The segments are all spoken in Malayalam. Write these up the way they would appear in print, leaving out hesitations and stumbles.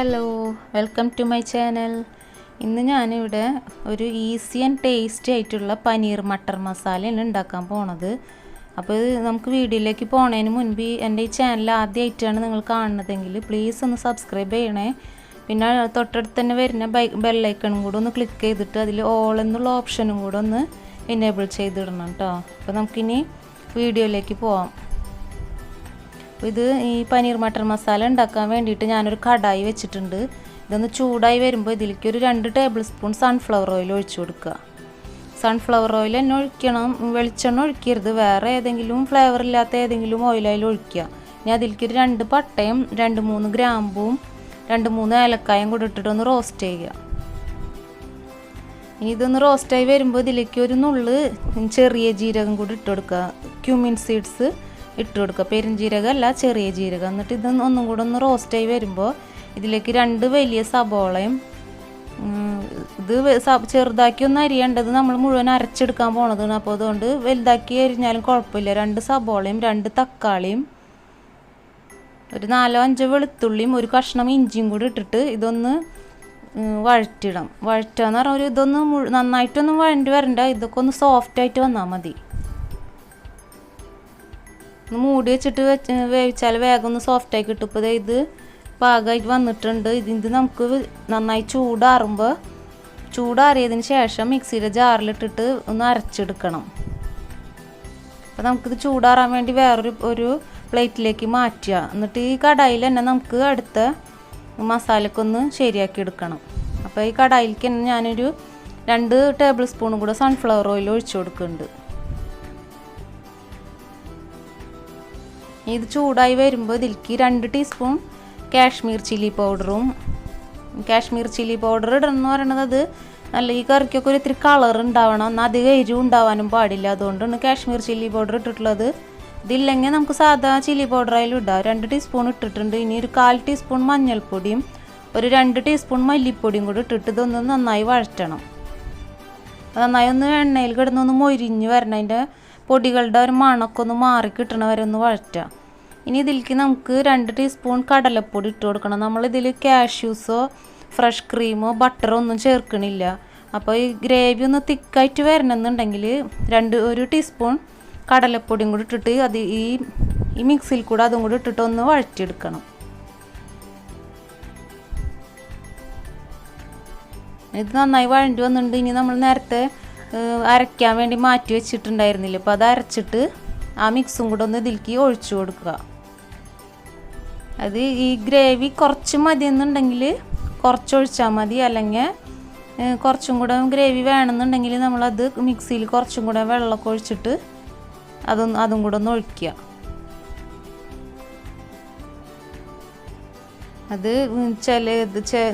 Hello, welcome to my channel. ഇന്ന് ഞാനിവിടെ ഒരു ഈസി ആൻഡ് ടേസ്റ്റി ആയിട്ടുള്ള പനീർ മട്ടർ മസാലയാണ് ഉണ്ടാക്കാൻ പോണത്. അപ്പോൾ ഇത് നമുക്ക് വീഡിയോയിലേക്ക് പോണതിന് മുൻപ് എൻ്റെ ഈ ചാനൽ ആദ്യമായിട്ടാണ് നിങ്ങൾ കാണുന്നതെങ്കിൽ പ്ലീസ് ഒന്ന് സബ്സ്ക്രൈബ് ചെയ്യണേ. പിന്നെ തൊട്ടടുത്ത് തന്നെ വരുന്ന ബെല്ലൈക്കണും കൂടെ ഒന്ന് ക്ലിക്ക് ചെയ്തിട്ട് അതിൽ ഓൾ എന്നുള്ള ഓപ്ഷനും കൂടെ ഒന്ന് എനേബിൾ ചെയ്തിടണം കേട്ടോ. അപ്പോൾ നമുക്കിനി വീഡിയോയിലേക്ക് പോവാം. ഇത് ഈ പനീർ മട്ടർ മസാല ഉണ്ടാക്കാൻ വേണ്ടിയിട്ട് ഞാനൊരു കടായി വെച്ചിട്ടുണ്ട്. ഇതൊന്ന് ചൂടായി വരുമ്പോൾ ഇതിലേക്ക് ഒരു 2 ടേബിൾ സ്പൂൺ സൺഫ്ലവർ ഓയിൽ ഒഴിച്ചു കൊടുക്കുക. സൺഫ്ലവർ ഓയിൽ തന്നെ ഒഴിക്കണം, വെളിച്ചെണ്ണ ഒഴിക്കരുത്. വേറെ ഏതെങ്കിലും ഫ്ലേവർ ഇല്ലാത്ത ഏതെങ്കിലും ഓയിലായാലും ഒഴിക്കുക. ഇനി അതിലേക്ക് ഒരു 2 പട്ടയും 2-3 ഗ്രാമ്പും 2-3 ഏലക്കായും കൂടി ഇട്ടിട്ടൊന്ന് റോസ്റ്റ് ചെയ്യുക. ഇനി ഇതൊന്ന് റോസ്റ്റായി വരുമ്പോൾ ഇതിലേക്ക് ഒരു നുള്ള് ചെറിയ ജീരകം കൂടി ഇട്ട് കൊടുക്കുക. ക്യൂമിൻ സീഡ്സ് ഇട്ട് കൊടുക്കുക. പെരുംജീരകം അല്ല, ചെറിയ ജീരകം. എന്നിട്ട് ഇത് ഒന്നും കൂടെ ഒന്ന് റോസ്റ്റായി വരുമ്പോൾ ഇതിലേക്ക് 2 വലിയ സബോളയും, ഇത് ചെറുതാക്കി ഒന്ന് അരിയേണ്ടത് നമ്മൾ മുഴുവൻ അരച്ചെടുക്കാൻ പോണതാണ്. അപ്പോൾ അതുകൊണ്ട് വലുതാക്കി അരിഞ്ഞാലും കുഴപ്പമില്ല. 2 സബോളയും 2 തക്കാളിയും ഒരു 4-5 വെളുത്തുള്ളിയും ഒരു കഷ്ണം ഇഞ്ചിയും കൂടി ഇട്ടിട്ട് ഇതൊന്ന് വഴറ്റിടാം. വഴറ്റാന്ന് പറഞ്ഞാൽ ഇതൊന്ന് നന്നായിട്ടൊന്നും വഴണ്ടി വരണ്ട, ഇതൊക്കെ ഒന്ന് സോഫ്റ്റായിട്ട് വന്നാൽ മതി. മൂടി വെച്ചിട്ട് വേവിച്ചാൽ വേഗം ഒന്ന് സോഫ്റ്റായി കിട്ടും. ഇപ്പോൾ ഇത് പാകമായിട്ട് വന്നിട്ടുണ്ട്. ഇത് നമുക്ക് നന്നായി ചൂടാറിയതിന് ശേഷം മിക്സിയുടെ ജാറിലിട്ടിട്ട് ഒന്ന് അരച്ചെടുക്കണം. അപ്പോൾ നമുക്കിത് ചൂടാറാൻ വേണ്ടി വേറൊരു പ്ലേറ്റിലേക്ക് മാറ്റുക. എന്നിട്ട് ഈ കടായിൽ തന്നെ നമുക്ക് അടുത്ത മസാലക്കൊന്ന് ശരിയാക്കി എടുക്കണം. അപ്പോൾ ഈ കടായിലേക്ക് തന്നെ ഞാനൊരു 2 ടേബിൾ സ്പൂണും കൂടെ സൺഫ്ലവർ ഓയിൽ ഒഴിച്ചു കൊടുക്കുന്നുണ്ട്. ഇത് ചൂടായി വരുമ്പോൾ ഇതിലേക്ക് 2 ടീസ്പൂൺ കാശ്മീർ ചില്ലി പൗഡറും, കാശ്മീർ ചില്ലി പൗഡർ ഇടണമെന്ന് പറയണത് അത് നല്ല ഈ കറിക്കൊക്കെ ഒരു ഇത്തിരി കളർ ഉണ്ടാവണം, എന്നാൽ അധികം എരിവ് ഉണ്ടാവാനും പാടില്ല. അതുകൊണ്ടാണ് കാശ്മീർ ചില്ലി പൗഡർ ഇട്ടിട്ടുള്ളത്. ഇതില്ലെങ്കിൽ നമുക്ക് സാധാ ചില്ലി പൗഡറായാലും ഇടാം. 2 ടീസ്പൂൺ ഇട്ടിട്ടുണ്ട്. ഇനി ഒരു 1/4 ടീസ്പൂൺ മഞ്ഞൾപ്പൊടിയും ഒരു 2 ടീസ്പൂൺ മല്ലിപ്പൊടിയും കൂടി ഇട്ടിട്ട് ഇതൊന്ന് നന്നായി വഴറ്റണം. നന്നായി ഒന്ന് എണ്ണയിൽ കിടന്നൊന്ന് മൊരിഞ്ഞ് വരണം. അതിൻ്റെ പൊടികളുടെ ഒരു മണമൊക്കെ ഒന്ന് മാറി കിട്ടണ വരെ ഒന്ന് വഴറ്റുക. ഇനി ഇതിലേക്ക് നമുക്ക് 2 ടീസ്പൂൺ കടലപ്പൊടി ഇട്ട് കൊടുക്കണം. നമ്മളിതിൽ കാഷ്യൂസോ ഫ്രഷ് ക്രീമോ ബട്ടറോ ഒന്നും ചേർക്കണില്ല. അപ്പോൾ ഈ ഗ്രേവി ഒന്ന് തിക്കായിട്ട് വരണമെന്നുണ്ടെങ്കിൽ 1 ടീസ്പൂൺ കടലപ്പൊടിയും കൂടി ഇട്ടിട്ട് അത് ഈ മിക്സിയിൽ കൂടെ അതും കൂടി ഇട്ടിട്ട് ഒന്ന് വഴറ്റിയെടുക്കണം. ഇത് നന്നായി വഴണ്ടി വന്നിട്ടുണ്ട്. ഇനി നമ്മൾ നേരത്തെ അരയ്ക്കാൻ വേണ്ടി മാറ്റി വെച്ചിട്ടുണ്ടായിരുന്നില്ല, അപ്പോൾ അത് അരച്ചിട്ട് ആ മിക്സും കൂടെ ഒന്ന് ഇതിലേക്ക് ഒഴിച്ചു കൊടുക്കുക. അത് ഈ ഗ്രേവി കുറച്ച് മതി എന്നുണ്ടെങ്കിൽ കുറച്ച് ഒഴിച്ചാൽ മതി, അല്ലെങ്കിൽ കുറച്ചും കൂടെ ഗ്രേവി വേണമെന്നുണ്ടെങ്കിൽ നമ്മളത് മിക്സിയിൽ കുറച്ചും കൂടെ വെള്ളമൊക്കെ ഒഴിച്ചിട്ട് അതും കൂടെ ഒന്ന് ഒഴിക്കുക. അത്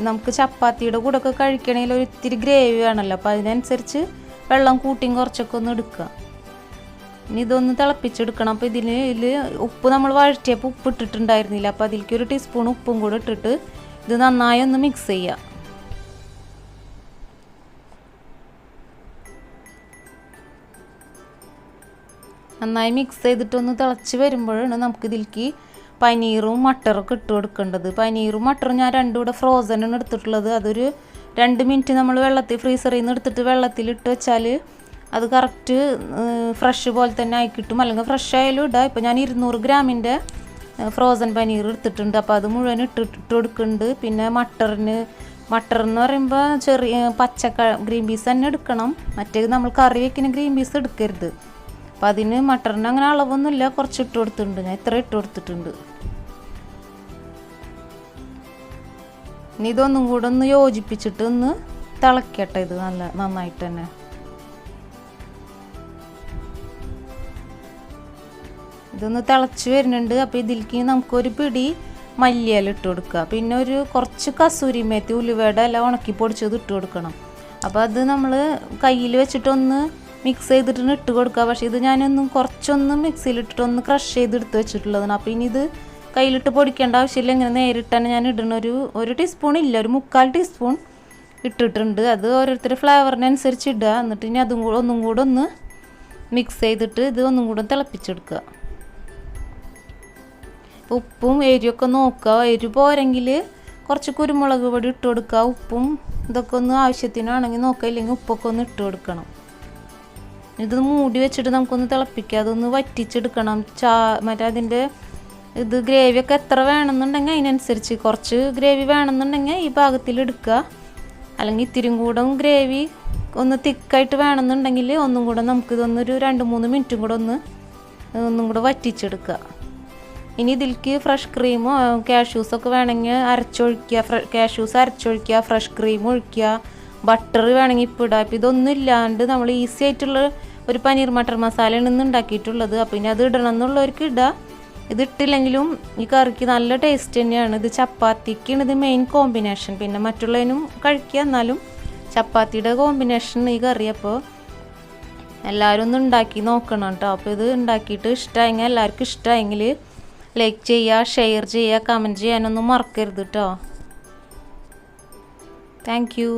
നമുക്ക് ചപ്പാത്തിയുടെ കൂടെ ഒക്കെ കഴിക്കണമെങ്കിൽ ഒരു ഇത്തിരി ഗ്രേവി വേണമല്ലോ, അപ്പോൾ അതിനനുസരിച്ച് വെള്ളം കൂട്ടിയും കുറച്ചൊക്കെ ഒന്ന് എടുക്കുക. ഇനി ഇതൊന്ന് തിളപ്പിച്ചെടുക്കണം. അപ്പോൾ ഇതിൽ ഉപ്പ് നമ്മൾ വഴറ്റിയപ്പോൾ ഉപ്പ് ഇട്ടിട്ടുണ്ടായിരുന്നില്ല, അപ്പോൾ അതിലേക്ക് 1 ടീസ്പൂൺ ഉപ്പും കൂടെ ഇട്ടിട്ട് ഇത് നന്നായി ഒന്ന് മിക്സ് ചെയ്യുക. നന്നായി മിക്സ് ചെയ്തിട്ടൊന്ന് തിളച്ച് വരുമ്പോഴാണ് നമുക്കിതിലേക്ക് പനീറും മട്ടറൊക്കെ ഇട്ട് കൊടുക്കേണ്ടത്. പനീറും മട്ടറും ഞാൻ 2 കൂടെ ഫ്രോസനാണ് എടുത്തിട്ടുള്ളത്. അതൊരു 2 മിനിറ്റ് നമ്മൾ ഫ്രീസറിൽ നിന്ന് എടുത്തിട്ട് വെള്ളത്തിലിട്ട് വെച്ചാൽ അത് കറക്റ്റ് ഫ്രഷ് പോലെ തന്നെ ആയി കിട്ടും. അല്ലെങ്കിൽ ഫ്രഷ് ആയാലും ഇടാം. ഇപ്പോൾ ഞാൻ 200 ഗ്രാമിൻ്റെ ഫ്രോസൺ പനീർ എടുത്തിട്ടുണ്ട്, അപ്പോൾ അത് മുഴുവൻ ഇട്ട് കൊടുക്കുന്നുണ്ട്. പിന്നെ മട്ടർ എന്ന് പറയുമ്പോൾ ചെറിയ ഗ്രീൻ പീസ് തന്നെ എടുക്കണം. മറ്റേ നമ്മൾ കറി വയ്ക്കുന്ന ഗ്രീൻ പീസ് എടുക്കരുത്. അപ്പോൾ അതിന് മട്ടറിന് അങ്ങനെ അളവൊന്നുമില്ല, കുറച്ച് ഇട്ട് കൊടുത്തിട്ടുണ്ട്. ഞാൻ ഇത്ര ഇട്ട് കൊടുത്തിട്ടുണ്ട്. ഇനി ഇതൊന്നും കൂടെ ഒന്ന് യോജിപ്പിച്ചിട്ട് ഒന്ന് തിളക്കട്ടെ. ഇത് നന്നായിട്ട് തന്നെ ഇതൊന്ന് തിളച്ച് വരുന്നുണ്ട്. അപ്പോൾ ഇതിലേക്ക് നമുക്കൊരു പിടി മല്ലിയില ഇട്ട് കൊടുക്കുക. പിന്നെ കുറച്ച് കസൂരി മേത്തി ഉലുവയുടെ എല്ലാം ഉണക്കി പൊടിച്ചത് ഇട്ട് കൊടുക്കണം. അപ്പോൾ അത് നമ്മൾ കയ്യിൽ വെച്ചിട്ടൊന്ന് മിക്സ് ചെയ്തിട്ട് ഇട്ട് കൊടുക്കുക. പക്ഷേ ഇത് ഞാനൊന്നും കുറച്ചൊന്ന് മിക്സിയിലിട്ടിട്ട് ഒന്ന് ക്രഷ് ചെയ്തെടുത്ത് വെച്ചിട്ടുള്ളതാണ്. അപ്പോൾ ഇനി ഇത് കയ്യിലിട്ട് പൊടിക്കേണ്ട ആവശ്യമില്ല. ഇങ്ങനെ നേരിട്ട് തന്നെ ഞാൻ ഇടണ ഒരു ടീസ്പൂൺ ഇല്ല, ഒരു 3/4 ടീസ്പൂൺ ഇട്ടിട്ടുണ്ട്. അത് ഓരോരുത്തരുടെ ഫ്ലേവറിനനുസരിച്ച് ഇടുക. എന്നിട്ട് ഇനി ഒന്നും കൂടെ ഒന്ന് മിക്സ് ചെയ്തിട്ട് ഇത് ഒന്നും കൂടെ തിളപ്പിച്ചെടുക്കുക. ഉപ്പും എരിവൊക്കെ നോക്കുക. എരിവ് പോരെങ്കിൽ കുറച്ച് കുരുമുളക് പൊടി ഇട്ട് കൊടുക്കുക. ഉപ്പും ഇതൊക്കെ ഒന്ന് ആവശ്യത്തിനാണെങ്കിൽ നോക്കുക, ഇല്ലെങ്കിൽ ഉപ്പൊക്കെ ഒന്ന് ഇട്ട് കൊടുക്കണം. ഇത് മൂടി വെച്ചിട്ട് നമുക്കൊന്ന് തിളപ്പിക്കുക. അതൊന്ന് വറ്റിച്ചെടുക്കണം. മറ്റേ അതിൻ്റെ ഇത് ഗ്രേവിയൊക്കെ എത്ര വേണമെന്നുണ്ടെങ്കിൽ അതിനനുസരിച്ച് കുറച്ച് ഗ്രേവി വേണമെന്നുണ്ടെങ്കിൽ ഈ പാകത്തിൽ എടുക്കുക. അല്ലെങ്കിൽ ഇത്തിരി കൂടെ ഗ്രേവി ഒന്ന് തിക്കായിട്ട് വേണമെന്നുണ്ടെങ്കിൽ ഒന്നും കൂടെ നമുക്കിതൊന്നൊരു 2-3 മിനിറ്റും കൂടെ ഒന്നും കൂടെ വറ്റിച്ചെടുക്കുക. ഇനി ഇതിലേക്ക് ഫ്രഷ് ക്രീമോ കാഷ്യൂസൊക്കെ വേണമെങ്കിൽ അരച്ചൊഴിക്കുക. കാഷ്യൂസ് അരച്ചൊഴിക്കുക, ഫ്രഷ് ക്രീം ഒഴിക്കുക, ബട്ടർ വേണമെങ്കിൽ ഇപ്പോൾ ഇടാം. അപ്പോൾ ഇതൊന്നും ഇല്ലാണ്ട് നമ്മൾ ഈസി ആയിട്ടുള്ള ഒരു പനീർ മട്ടർ മസാലയാണ് ഇന്ന് ഉണ്ടാക്കിയിട്ടുള്ളത്. അപ്പോൾ ഇനി അത് ഇടണം എന്നുള്ളവർക്ക് ഇടാം. ഇതിട്ടില്ലെങ്കിലും ഈ കറിക്ക് നല്ല ടേസ്റ്റ് തന്നെയാണ്. ഇത് ചപ്പാത്തിക്കാണ് ഇത് മെയിൻ കോമ്പിനേഷൻ. പിന്നെ മറ്റുള്ളതിനും കഴിക്കുക, എന്നാലും ചപ്പാത്തിയുടെ കോമ്പിനേഷൻ ഈ കറി. അപ്പോൾ എല്ലാവരും ഒന്ന് ഉണ്ടാക്കി നോക്കണം കേട്ടോ. അപ്പോൾ ഇത് ഉണ്ടാക്കിയിട്ട് ഇഷ്ടമായെങ്കിൽ, എല്ലാവർക്കും ഇഷ്ടമായെങ്കിൽ ലൈക്ക് ചെയ്യുക, ഷെയർ ചെയ്യുക, കമൻറ്റ് ചെയ്യാനൊന്നും മറക്കരുത് കേട്ടോ. Thank you.